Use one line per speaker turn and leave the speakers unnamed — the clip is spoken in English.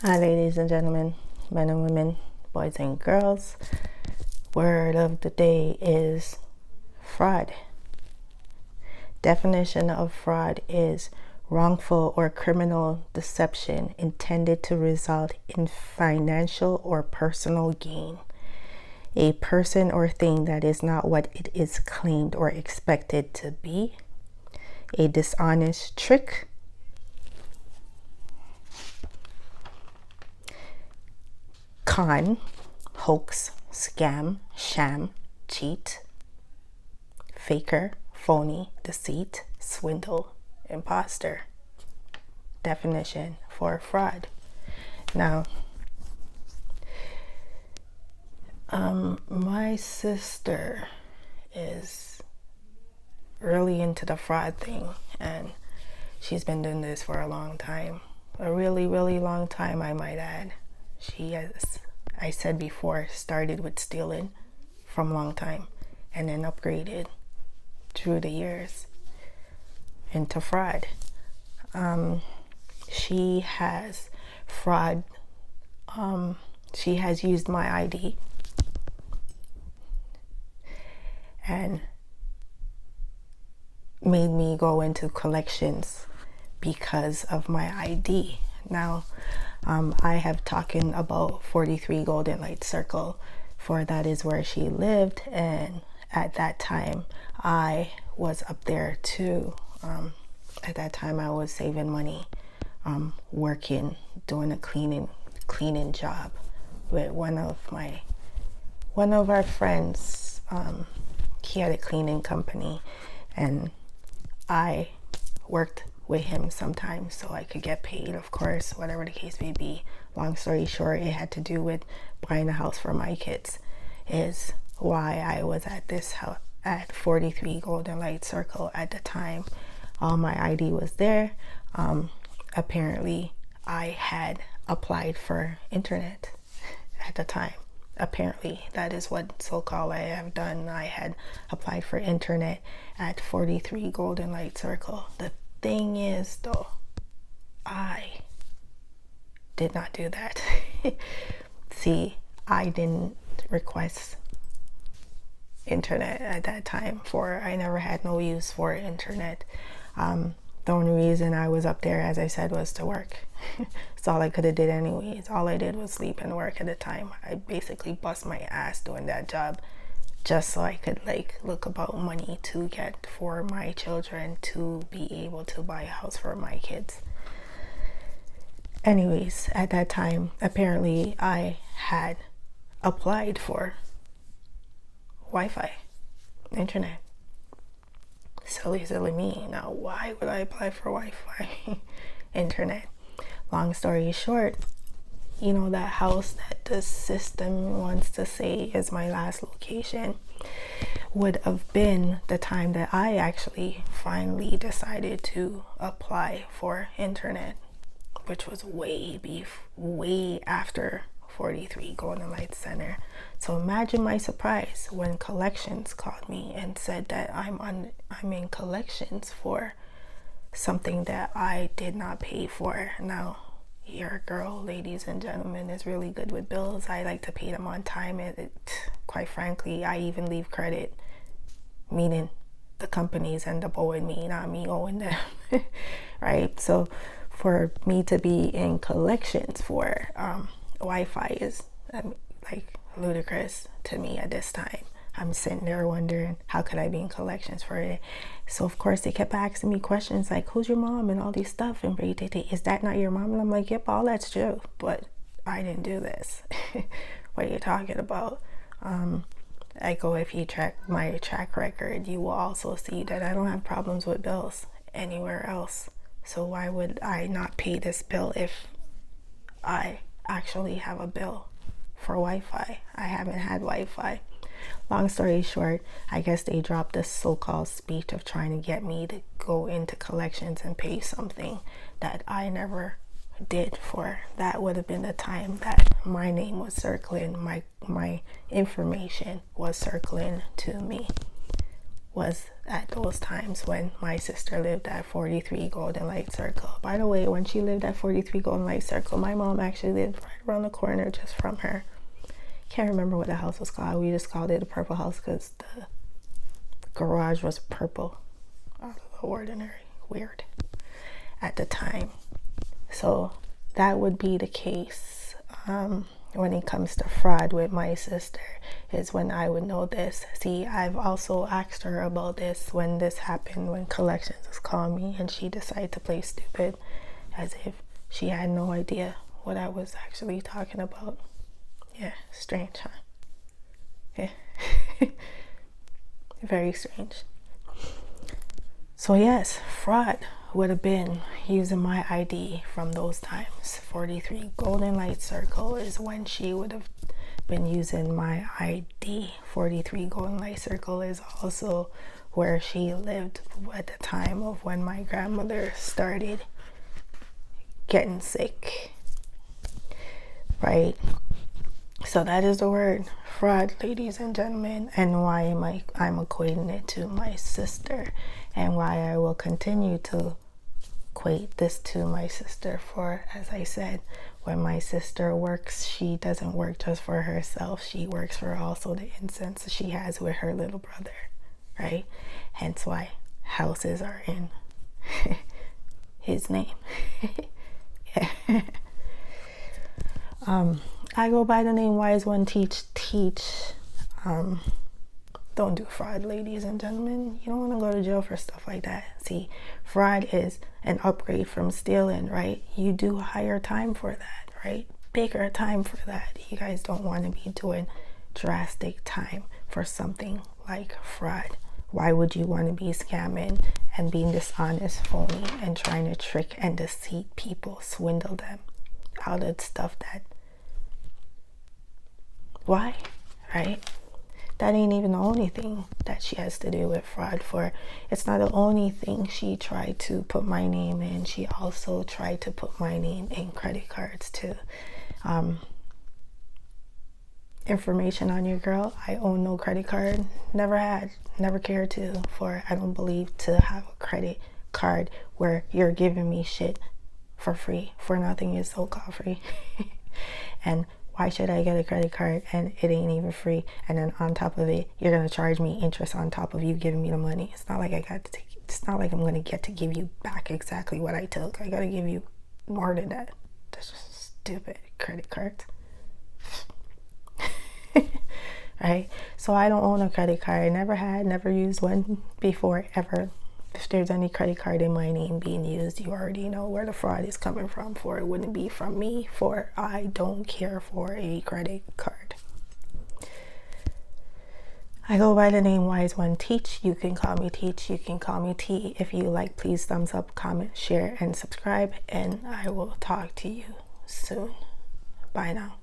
Hi, ladies and gentlemen, men and women, boys and girls. Word of the day is fraud. Definition of fraud is wrongful or criminal deception intended to result in financial or personal gain. A person or thing that is not what it is claimed or expected to be. A dishonest trick. Con, hoax, scam, sham, cheat, faker, phony, deceit, swindle, imposter. Definition for fraud. Now, my sister is really into the fraud thing, and she's been doing this for a long time. A really, really long time, I might add. She has, I said before, started with stealing from a long time and then upgraded through the years into fraud. She has fraud. She has used my ID and made me go into collections because of my ID. Now, I have talking about 43 Golden Light Circle, for that is where she lived, and at that time I was up there too. At that time I was saving money, working, doing a cleaning job with one of our friends. He had a cleaning company, and I worked with him sometimes so I could get paid, of course, whatever the case may be. Long story short, it had to do with buying a house for my kids, is why I was at this house at 43 Golden Light Circle at the time. All my ID was there. Apparently I had applied for internet at the time. Apparently that is what so-called I have done. I had applied for internet at 43 Golden Light Circle. The thing is, though, I did not do that. See, I didn't request internet at that time. I never had no use for internet. The only reason I was up there, as I said, was to work. That's all I could have did anyways. All I did was sleep and work at the time. I basically bust my ass doing that job just so I could look about money to get for my children, to be able to buy a house for my kids. Anyways, at that time, apparently I had applied for Wi-Fi, internet. Silly me. Now, why would I apply for Wi-Fi, internet? Long story short, you know, that house that the system wants to say is my last location would have been the time that I actually finally decided to apply for internet, which was way after 43 Golden Light Center. So imagine my surprise when collections called me and said that I'm in collections for something that I did not pay for. Now, your girl, ladies and gentlemen, is really good with bills. I like to pay them on time, and quite frankly, I even leave credit, meaning the companies end up owing me, not me owing them. Right? So for me to be in collections for Wi-Fi is ludicrous to me at this time. I'm sitting there wondering, how could I be in collections for it? So of course they kept asking me questions like, who's your mom and all these stuff, and is that not your mom? And I'm like, yep, all that's true, but I didn't do this. What are you talking about? If you track my track record, you will also see that I don't have problems with bills anywhere else. So why would I not pay this bill if I actually have a bill for Wi-Fi? I haven't had Wi-Fi. Long story short, I guess they dropped this so-called speech of trying to get me to go into collections and pay something that I never did for. That would have been the time that my name was circling, my information was circling to me, was at those times when my sister lived at 43 Golden Light Circle. By the way, when she lived at 43 Golden Light Circle, my mom actually lived right around the corner just from her. Can't remember what the house was called. We just called it the Purple House because the garage was purple. Out of the ordinary. Weird. At the time. So that would be the case when it comes to fraud with my sister, is when I would know this. See, I've also asked her about this when this happened, when collections was calling me and she decided to play stupid as if she had no idea what I was actually talking about. Yeah, strange, huh? Yeah. Very strange. So yes, fraud would have been using my ID from those times. 43 Golden Light Circle is when she would have been using my ID. 43 Golden Light Circle is also where she lived at the time of when my grandmother started getting sick. Right? So that is the word fraud, ladies and gentlemen, and why I'm equating it to my sister, and why I will continue to equate this to my sister. For, as I said, when my sister works, she doesn't work just for herself. She works for also the incense she has with her little brother, right? Hence why houses are in his name. Yeah. I go by the name Wiseoneteach. Don't do fraud, ladies and gentlemen. You don't want to go to jail for stuff like that. See, fraud is an upgrade from stealing, right? You do higher time for that, right? Bigger time for that. You guys don't want to be doing drastic time for something like fraud. Why would you want to be scamming and being dishonest, phony, and trying to trick and deceive people, swindle them out of stuff that... Why? Right? That ain't even the only thing that she has to do with fraud for. It's not the only thing she tried to put my name in. She also tried to put my name in credit cards too. Information on your girl. I own no credit card. Never had. Never cared to. For I don't believe to have a credit card where you're giving me shit for free. For nothing is so-called free. And why should I get a credit card and it ain't even free? And then on top of it, you're gonna charge me interest on top of you giving me the money. It's not like I got to take. It's not like I'm gonna get to give you back exactly what I took. I gotta give you more than that. That's just stupid. Credit cards. Right? So I don't own a credit card. I never had, never used one before ever. If there's any credit card in my name being used, you already know where the fraud is coming from. For it wouldn't be from me, for I don't care for a credit card. I go by the name Wiseoneteach. You can call me Teach. You can call me T. If you like, please thumbs up, comment, share, and subscribe. And I will talk to you soon. Bye now.